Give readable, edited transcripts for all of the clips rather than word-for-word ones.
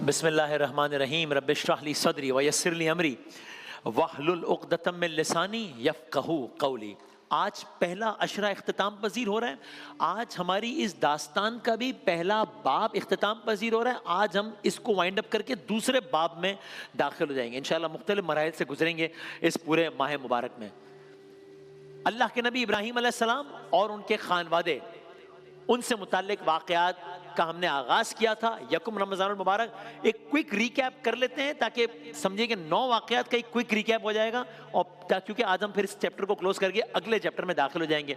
بسم اللہ الرحمن الرحیم رب اشرح لی صدری ویسر لی امری واحلل عقدۃ من لسانی یفقہوا قولی۔ آج پہلا عشرہ اختتام پذیر ہو رہا ہے۔ آج ہماری اس داستان کا بھی پہلا باب اختتام پذیر ہو رہا ہے۔ آج ہم اس کو وائنڈ اپ کر کے دوسرے باب میں داخل ہو جائیں گے انشاءاللہ۔ مختلف مراحل سے گزریں گے اس پورے ماہ مبارک میں۔ اللہ کے نبی ابراہیم علیہ السلام اور ان کے خانوادے، ان سے متعلق واقعات کا ہم نے آغاز کیا تھا۔ یکم رمضان المبارک ایک کوئک ریکیپ کر لیتے ہیں تاکہ سمجھیں کہ 9 واقعات کا ایک کوئک ریکیپ ہو جائے گا، اور کیونکہ آج ہم پھر اس چیپٹر کو کلوز کر کے اگلے چیپٹر میں داخل ہو جائیں گے۔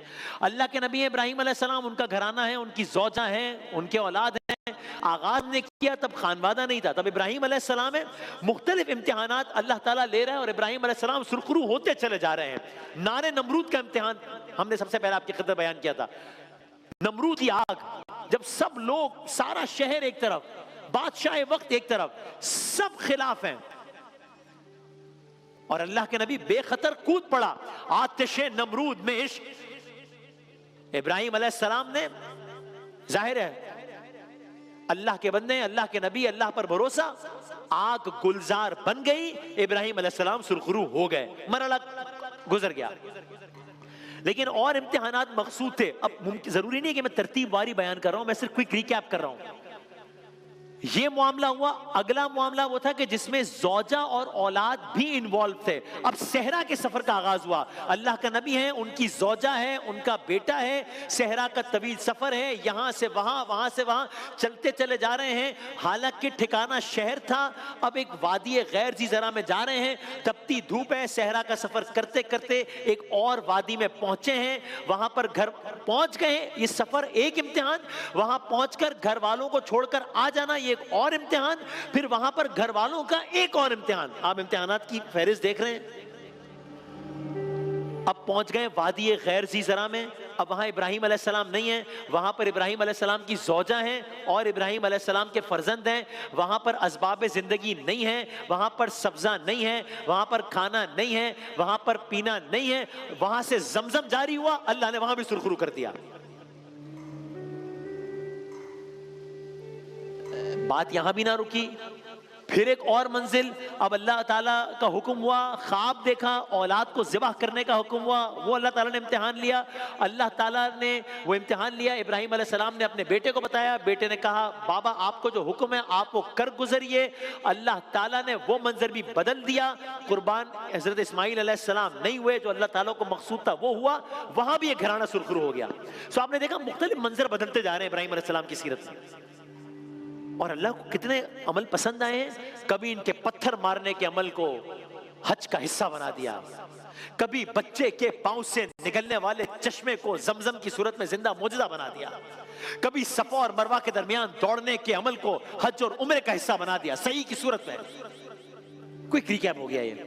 اللہ کے نبی ابراہیم علیہ السلام، ان کا گھرانہ ہے، ان کی زوجہ ہیں، ان کے اولاد ہیں۔ آغاز نے کیا تب خانوادہ نہیں تھا، تب ابراہیم علیہ السلام ہے۔ مختلف امتحانات اللہ تعالیٰ لے رہا ہے اور ابراہیم علیہ السلام سرخرو ہوتے چلے جا رہے ہیں۔ نار نمرود کا امتحان ہم نے سب سے پہلے آپ کی خدمت بیان کیا تھا۔ نمرود کی آگ، جب سب لوگ، سارا شہر ایک طرف، بادشاہ وقت ایک طرف، سب خلاف ہیں، اور اللہ کے نبی بے خطر کود پڑا آتش نمرود میں عشق۔ ابراہیم علیہ السلام نے، ظاہر ہے اللہ کے بندے، اللہ کے نبی، اللہ پر بھروسہ، آگ گلزار بن گئی، ابراہیم علیہ السلام سرخرو ہو گئے، مرحلہ گزر گیا۔ لیکن اور امتحانات مقصود تھے۔ اب ضروری نہیں کہ میں ترتیب واری بیان کر رہا ہوں، میں صرف کوئی ریکیپ کر رہا ہوں۔ یہ معاملہ ہوا۔ اگلا معاملہ وہ تھا کہ جس میں زوجہ اور اولاد بھی انوالو تھے۔ اب صحرا کے سفر کا آغاز ہوا۔ اللہ کا نبی ہے، ان کی زوجہ ہے، ان کا بیٹا ہے، صحرا کا طویل سفر ہے، یہاں سے وہاں، وہاں سے وہاں چلتے چلے جا رہے ہیں۔ حالانکہ ٹھکانہ شہر تھا، اب ایک وادی غیر ذی زرع میں جا رہے ہیں۔ تپتی دھوپ ہے، صحرا کا سفر کرتے کرتے ایک اور وادی میں پہنچے ہیں، وہاں پر گھر پہنچ گئے۔ یہ سفر ایک امتحان، وہاں پہنچ کر گھر والوں کو چھوڑ کر آ جانا یہ ایک اور امتحان، پھر وہاں پر گھر والوں کا ایک اور امتحان۔ آپ امتحانات کی فہرست دیکھ رہے ہیں۔ اب پہنچ گئے وادی غیر ذی زرع میں۔ اب وہاں ابراہیم علیہ السلام نہیں ہیں، وہاں پر ابراہیم علیہ السلام کی زوجہ ہیں اور ابراہیم علیہ السلام کے فرزند ہیں۔ وہاں پر اسباب زندگی نہیں ہے، وہاں پر سبزہ نہیں ہے، وہاں پر کھانا نہیں ہے، وہاں پر پینا نہیں ہے۔ وہاں سے زمزم جاری ہوا، اللہ نے وہاں بھی سرخرو کر دیا۔ بات یہاں بھی نہ رکی، پھر ایک اور منزل۔ اب اللہ تعالیٰ کا حکم ہوا، خواب دیکھا، اولاد کو ذبح کرنے کا حکم ہوا، وہ اللہ تعالیٰ نے امتحان لیا۔ اللہ تعالیٰ نے وہ امتحان لیا، ابراہیم علیہ السلام نے اپنے بیٹے کو بتایا، بیٹے نے کہا بابا آپ کو جو حکم ہے آپ وہ کر گزریے۔ اللہ تعالیٰ نے وہ منظر بھی بدل دیا، قربان حضرت اسماعیل علیہ السلام نہیں ہوئے، جو اللہ تعالیٰ کو مقصود تھا وہ ہوا، وہاں بھی ایک گھرانہ سرخرو ہو گیا۔ سو آپ نے دیکھا مختلف منظر بدلتے جا رہے ہیں ابراہیم علیہ السلام کی سیرت میں، اور اللہ کو کتنے عمل پسند آئے ہیں۔ کبھی ان کے پتھر مارنے کے عمل کو حج کا حصہ بنا دیا، کبھی بچے کے پاؤں سے نکلنے والے چشمے کو زمزم کی صورت میں زندہ معجزہ بنا دیا، کبھی صفا اور مروہ کے درمیان دوڑنے کے عمل کو حج اور عمرے کا حصہ بنا دیا صحیح کی صورت میں۔ کوئی ریکیپ ہو گیا یہ۔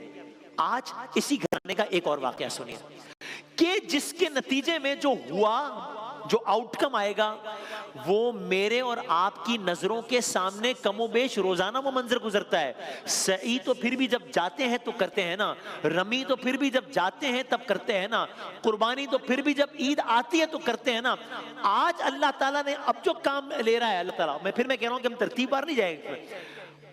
آج اسی گھرانے کا ایک اور واقعہ سنیے کہ جس کے نتیجے میں جو ہوا، جو آؤٹ کم آئے گا، وہ میرے اور آپ کی نظروں کے سامنے کم و بیش روزانہ وہ منظر گزرتا ہے۔ سعی تو پھر بھی جب جاتے ہیں تو کرتے ہیں نا، رمی تو پھر بھی جب جاتے ہیں تب کرتے ہیں نا، قربانی تو پھر بھی جب عید آتی ہے تو کرتے ہیں نا۔ آج اللہ تعالیٰ نے اب جو کام لے رہا ہے اللہ تعالیٰ، میں کہہ رہا ہوں کہ ہم ترتیب بار نہیں جائیں گے،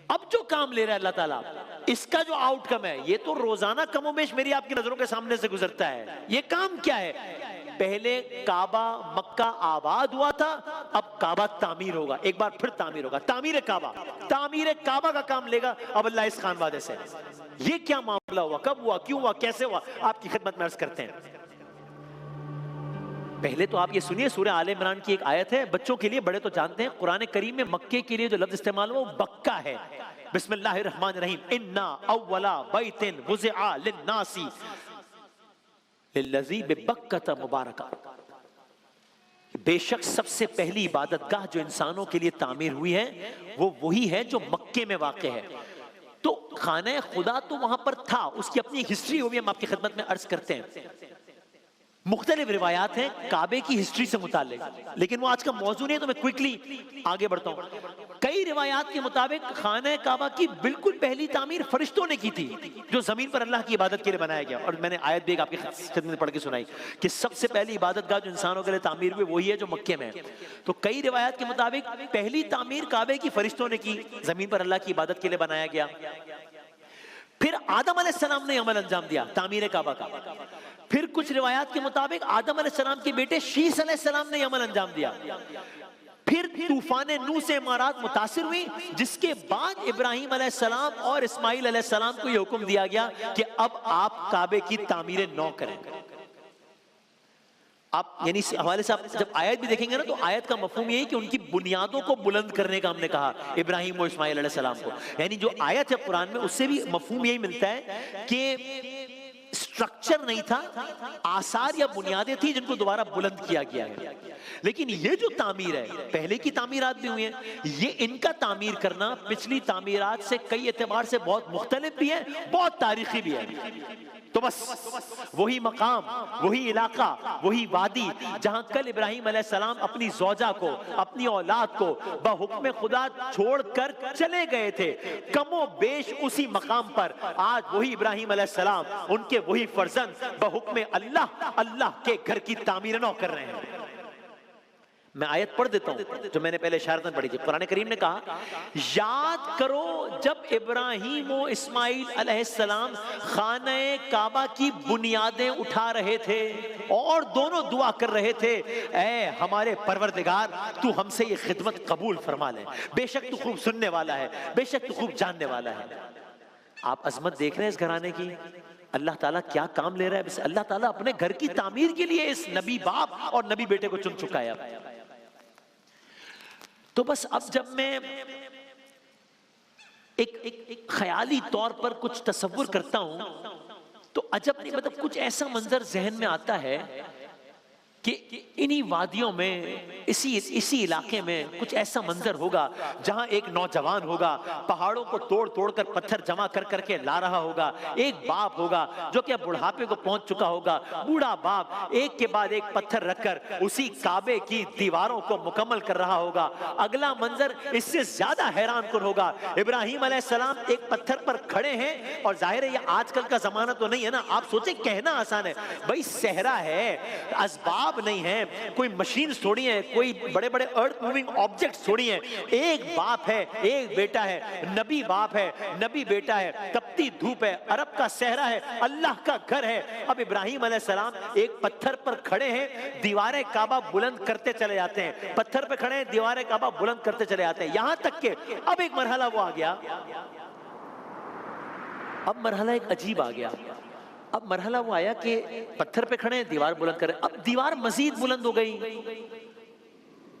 اب جو کام لے رہا ہے اللہ تعالیٰ، اس کا جو آؤٹ کم ہے یہ تو روزانہ کم و بیش میری آپ کی نظروں کے سامنے سے گزرتا ہے۔ یہ کام کیا ہے؟ پہلے کعبہ مکہ آباد ہوا تھا، اب کعبہ تعمیر ہوگا، ایک بار پھر تعمیر ہوگا، تعمیر کعبہ کا کام لے گا اب اللہ اس خانوادے سے۔ یہ کیا معاملہ ہوا، کب ہوا، کیوں ہوا، کیسے ہوا، آپ کی خدمت میں عرض کرتے ہیں۔ پہلے تو آپ یہ سنیے، سورہ آل عمران کی ایک آیت ہے، بچوں کے لیے، بڑے تو جانتے ہیں، قرآن کریم میں مکے کے لیے جو لفظ استعمال ہوا وہ بکہ ہے۔ بسم اللہ الرحمن الرحیم، انا اول بیت وضع للناس للذی ببکۃ مبارکہ، بے شک سب سے پہلی عبادت گاہ جو انسانوں کے لیے تعمیر ہوئی ہے وہ وہی ہے جو مکے میں واقع ہے۔ تو خانہ خدا تو وہاں پر تھا، اس کی اپنی ہسٹری ہوئی، ہم آپ کی خدمت میں عرض کرتے ہیں۔ مختلف روایات ہیں کعبے کی ہسٹری سے متعلق، لیکن وہ آج کا موضوع نہیں ہے تو میں کوئکلی آگے بڑھتا ہوں۔ کئی روایات کے مطابق خانہ کعبہ کی بالکل پہلی تعمیر فرشتوں نے کی تھی، جو زمین پر اللہ کی عبادت کے لیے بنایا گیا۔ اور میں نے آیت بھی آپ کی خدمت میں پڑھ کے سنائی کہ سب سے پہلی عبادت گاہ جو انسانوں کے لیے تعمیر ہوئی وہی ہے جو مکے میں ہے۔ تو کئی روایات کے مطابق پہلی تعمیر کعبے کی فرشتوں نے کی، زمین پر اللہ کی عبادت کے لیے بنایا گیا۔ پھر آدم علیہ السلام نے عمل انجام دیا تعمیر کعبہ کا۔ پھر کچھ روایات کے مطابق آدم علیہ السلام کے بیٹے شیس علیہ السلام نے عمل انجام دیا۔ پھر طوفان نوح سے عمارات متاثر ہوئی، جس کے بعد ابراہیم علیہ السلام اور اسماعیل علیہ السلام کو یہ حکم دیا گیا کہ اب آپ کعبے کی تعمیر نو کریں۔ آپ یعنی اس حوالے سے آپ جب آیت بھی دیکھیں گے نا تو آیت کا مفہوم یہی کہ ان کی بنیادوں کو بلند کرنے کا ہم نے کہا ابراہیم و اسماعیل علیہ السلام کو، یعنی جو آیت ہے قرآن میں اس سے بھی مفہوم یہی ملتا ہے کہ سٹرکچر نہیں تھا، آثار یا بنیادیں تھی جن کو دوبارہ بلند کیا گیا ہے۔ لیکن یہ جو تعمیر ہے، پہلے کی تعمیرات بھی ہوئی ہیں، یہ ان کا تعمیر کرنا پچھلی تعمیرات سے کئی اعتبار سے بہت مختلف بھی ہے، بہت تاریخی بھی ہے۔ تو بس وہی مقام، وہی علاقہ، وہی وادی جہاں کل ابراہیم علیہ السلام اپنی زوجہ کو، اپنی اولاد کو بحکم خدا چھوڑ کر چلے گئے تھے، کم و بیش اسی مقام پر آج وہی ابراہیم علیہ السلام، ان کے وہی فرزند بحکم اللہ کے گھر کی تعمیر نو کر رہے ہیں۔ میں آیت پڑھ دیتا ہوں جو میں نے پہلے اشارتاً پڑھی تھی۔ قرآن کریم نے کہا یاد کرو جب ابراہیم و اسماعیل علیہ السلام خانہ کعبہ کی بنیادیں اٹھا رہے تھے اور دونوں دعا کر رہے تھے، اے ہمارے پروردگار تو ہم سے یہ خدمت قبول فرما لے، بے شک تو خوب سننے والا ہے، بے شک تو خوب جاننے والا ہے۔ آپ عظمت دیکھ رہے ہیں اس گھرانے کی، اللہ تعالیٰ کیا کام لے رہا ہے۔ بس اللہ تعالیٰ اپنے گھر کی تعمیر کے لیے اس نبی باپ اور نبی بیٹے کو چن چکا ہے۔ تو بس اب جب میں ایک خیالی طور پر کچھ تصور کرتا ہوں تو عجب نہیں، مطلب کچھ ایسا منظر ذہن میں آتا ہے کہ انہی وادیوں میں اسی علاقے میں کچھ ایسا منظر ہوگا جہاں ایک نوجوان ہوگا، پہاڑوں کو توڑ توڑ کر پتھر جمع کر کے لا رہا ہوگا، ایک باپ ہوگا جو کہ بڑھاپے کو پہنچ چکا ہوگا، بوڑھا باپ ایک کے بعد ایک پتھر رکھ کر اسی کعبے کی دیواروں کو مکمل کر رہا ہوگا۔ اگلا منظر اس سے زیادہ حیران کن ہوگا، ابراہیم علیہ السلام ایک پتھر پر کھڑے ہیں، اور ظاہر ہے یہ آج کل کا زمانہ تو نہیں ہے نا، آپ سوچیں کہنا آسان ہے، بھائی صحرا ہے، اسباب نہیں ہے، کوئی مشینز تھوڑی ہیں، کوئی بڑے بڑے ارتھ موونگ آبجیکٹس تھوڑی ہیں، ایک باپ ہے، ایک بیٹا ہے، نبی باپ ہے، نبی بیٹا ہے، تپتی دھوپ ہے، عرب کا صحرا ہے، اللہ کا گھر ہے۔ اب ابراہیم علیہ السلام ایک پتھر پر کھڑے ہیں، دیواریں کعبہ بلند کرتے چلے جاتے ہیں، پتھر پہ کھڑے ہیں، دیواریں کعبہ بلند کرتے چلے جاتے ہیں، یہاں تک کہ اب ایک مرحلہ وہ آ گیا، اب مرحلہ ایک عجیب آ گیا۔ اب مرحلہ وہ آیا کہ پتھر پہ کھڑے ہیں، دیوار بلند کریں، اب دیوار مزید بلند ہو گئی،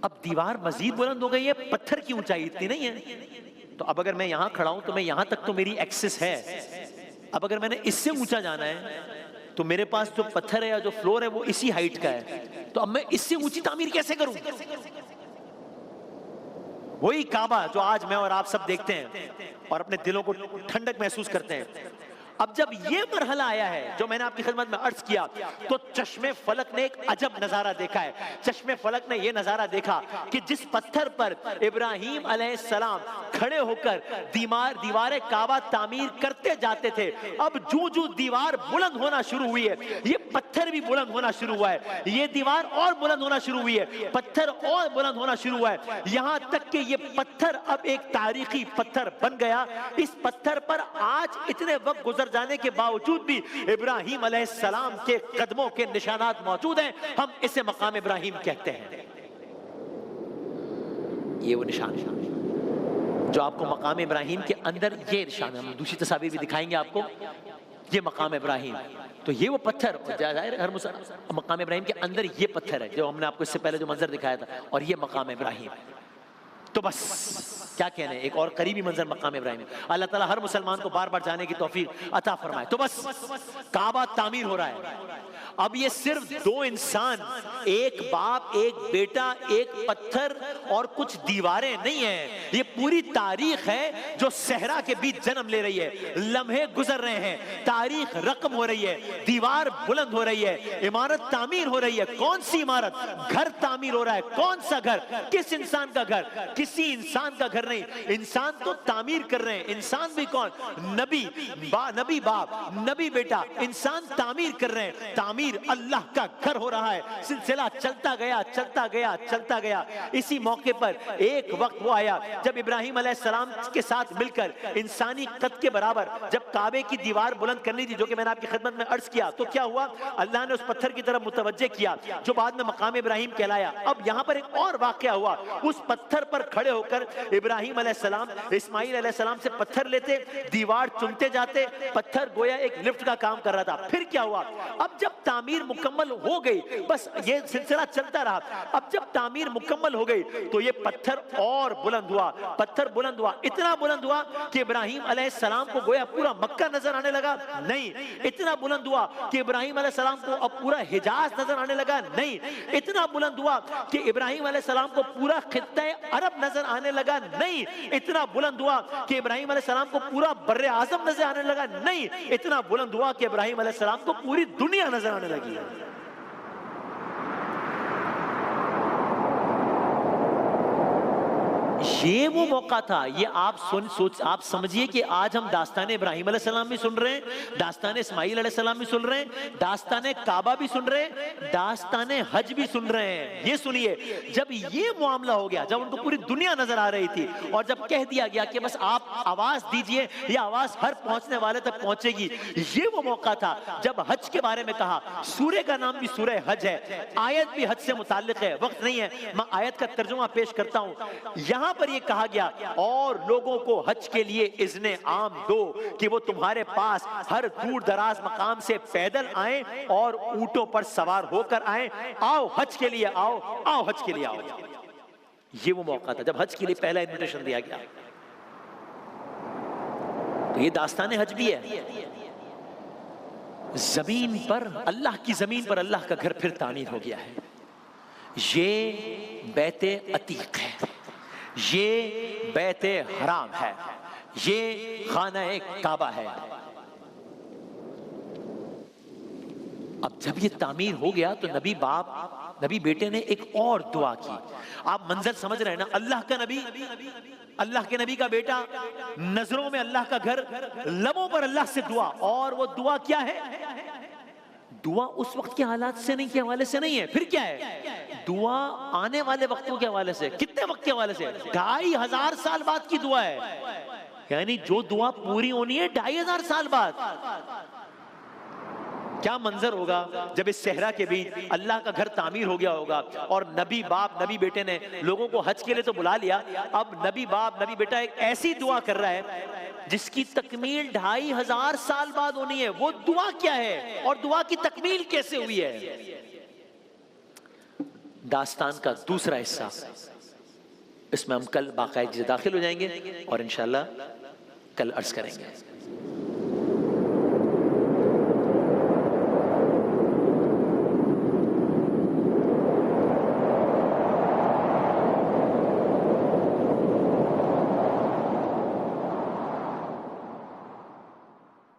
اب دیوار مزید بلند ہو گئی ہے، پتھر کی اونچائی اتنی نہیں ہے، تو اب اگر میں یہاں کھڑا ہوں تو میں یہاں تک تو میری ایکسس ہے، اب اگر میں نے اس سے اونچا جانا ہے تو میرے پاس جو پتھر ہے یا جو فلور ہے وہ اسی ہائٹ کا ہے، تو اب میں اس سے اونچی تعمیر کیسے کروں؟ وہی کعبہ جو آج میں اور آپ سب دیکھتے ہیں اور اپنے دلوں کو ٹھنڈک محسوس کرتے ہیں، اب جب یہ مرحلہ آیا ہے جو میں نے آپ کی خدمت میں عرض کیا تو چشم فلک نے ایک عجب نظارہ دیکھا ہے۔ چشم فلک نے یہ نظارہ دیکھا کہ جس پتھر پر ابراہیم علیہ السلام کھڑے ہو کر دیوار کعبہ تعمیر کرتے جاتے تھے، اب جو دیوار بلند ہونا شروع ہوئی ہے یہ پتھر بھی بلند ہونا شروع ہوا ہے، یہ دیوار اور بلند ہونا شروع ہوئی ہے، پتھر اور بلند ہونا شروع ہوا ہے، یہاں تک کہ یہ پتھر اب ایک تاریخی پتھر بن گیا۔ اس پتھر پر آج اتنے وقت گزر جانے کے باوجود بھی ابراہیم علیہ السلام کے قدموں کے نشانات موجود ہیں، ہم اسے مقام ابراہیم کہتے ہیں۔ یہ وہ نشان جو آپ کو مقام ابراہیم کے اندر، یہ نشان ہم دوسری تصاویر بھی دکھائیں گے آپ کو، یہ مقام ابراہیم، تو یہ وہ پتھر، ہر مقام ابراہیم کے اندر یہ پتھر ہے جو ہم نے آپ کو اس سے پہلے جو منظر دکھایا تھا، اور یہ مقام ابراہیم۔ تو بس کیا کہنے، ایک اور قریبی منظر مقام ابراہیم ہے. اللہ تعالیٰ ہر مسلمان کو بار بار جانے کی توفیق عطا فرمائے. تو بس کعبہ تعمیر ہو رہا ہے. اب یہ صرف دو انسان، ایک باپ ایک بیٹا، ایک پتھر اور کچھ دیواریں نہیں ہیں. یہ پوری تاریخ ہے جو صحرا کے بیچ جنم لے رہی ہے. لمحے گزر رہے ہیں، تاریخ رقم ہو رہی ہے، دیوار بلند ہو رہی ہے، عمارت تعمیر ہو رہی ہے. کون سی عمارت؟ گھر تعمیر ہو رہا ہے. کون سا گھر؟ کس انسان کا گھر؟ کسی انسان کا گھر نہیں. انسان تو تعمیر کر رہے ہیں. انسان بھی کون؟ نبی باپ، نبی بیٹا، انسان تعمیر کر رہے ہیں. تعمیر اللہ کا گھر ہو رہا ہے. سلسلہ چلتا گیا چلتا گیا چلتا گیا. اسی موقع پر ایک وقت وہ آیا جب ابراہیم علیہ السلام کے ساتھ مل کر انسانی قد کے برابر جب کعبے کی دیوار بلند کرنی تھی، جو کہ میں نے آپ کی خدمت میں عرض کیا، تو کیا ہوا؟ اللہ نے اس پتھر کی طرف متوجہ کیا جو بعد میں مقام ابراہیم کہلایا. اب یہاں پر ایک اور واقعہ ہوا. اس پتھر پر کھڑے ہو کر ابراہیم علیہ السلام اسماعیل علیہ السلام سے پتھر لیتے، دیوار چنتے جاتے. پتھر گویا ایک لفٹ کا کام کر رہا تھا. پھر کیا ہوا؟ اب جب تعمیر مکمل ہو گئی، بس یہ سلسلہ چلتا رہا. اب جب تعمیر مکمل ہو گئی تو یہ پتھر اور بلند ہوا. پتھر بلند ہوا، اتنا بلند ہوا کہ ابراہیم علیہ السلام کو گویا پورا مکہ نظر آنے لگا. نہیں. اتنا بلند ہوا کہ ابراہیم علیہ السلام کو اب پورا حجاز نظر آنے لگا. نہیں. اتنا بلند ہوا کہ ابراہیم علیہ السلام کو پورا خطہ عرب نظر آنے لگا. نہیں. اتنا بلند ہوا کہ ابراہیم علیہ السلام کو پورا بر اعظم نظر آنے لگا. نہیں. اتنا بلند ہوا کہ ابراہیم علیہ السلام کو پوری دنیا نظر آنے لگی. یہ وہ موقع تھا. یہ آپ سمجھیے کہ آج ہم داستان ابراہیم علیہ السلام بھی سن رہے ہیں، داستان اسماعیل علیہ السلام بھی سن رہے ہیں، داستان کعبہ بھی سن رہے ہیں، داستان حج بھی سن رہے ہیں. یہ سنیے، جب یہ معاملہ ہو گیا، جب ان کو پوری دنیا نظر آ رہی تھی اور جب کہہ دیا گیا کہ بس آپ آواز دیجئے، یہ آواز ہر پہنچنے والے تک پہنچے گی، یہ وہ موقع تھا جب حج کے بارے میں کہا. سورہ کا نام بھی سورہ حج ہے، آیت بھی حج سے متعلق ہے. وقت نہیں ہے، میں آیت کا ترجمہ پیش کرتا ہوں. یہاں پر یہ کہا گیا اور لوگوں کو حج کے لیے اذن عام دو کہ وہ تمہارے پاس ہر دور دراز مقام سے پیدل آئیں اور اونٹوں پر سوار ہو کر آئیں. آؤ حج کے لیے آؤ، آؤ حج کے لیے آؤ. یہ وہ موقع تھا جب حج کے لیے پہلا انویٹیشن دیا گیا. تو یہ داستان حج بھی ہے. زمین پر، اللہ کی زمین پر اللہ کا گھر پھر تعمیر ہو گیا ہے. یہ بیت عتیق ہے، یہ بیت حرام ہے، یہ خانہ کعبہ ہے. اب جب یہ تعمیر ہو گیا تو نبی بیٹے نے ایک اور دعا کی. آپ منظر سمجھ رہے ہیں نا؟ اللہ کا نبی، اللہ کے نبی کا بیٹا، نظروں میں اللہ کا گھر، لبوں پر اللہ سے دعا. اور وہ دعا کیا ہے؟ دعا اس وقت کے حالات سے نہیں، کے حوالے سے نہیں ہے. پھر کیا ہے؟ دعا آنے والے وقتوں کے حوالے سے. کتنے وقت کے حوالے سے؟ 2500 سال بعد کی دعا ہے. یعنی جو دعا پوری ہونی ہے 2500 سال بعد. کیا منظر ہوگا جب اس صحرا کے بیچ اللہ کا گھر تعمیر ہو گیا ہوگا اور نبی باپ نبی بیٹے نے لوگوں کو حج کے لیے تو بلا لیا. اب نبی باپ نبی بیٹا ایک ایسی دعا کر رہا ہے جس کی تکمیل 2500 سال بعد ہونی ہے. وہ دعا کیا ہے اور دعا کی تکمیل کیسے ہوئی ہے؟ داستان کا دوسرا حصہ، اس میں ہم کل باقاعدگی سے داخل ہو جائیں گے اور انشاءاللہ کل عرض کریں گے.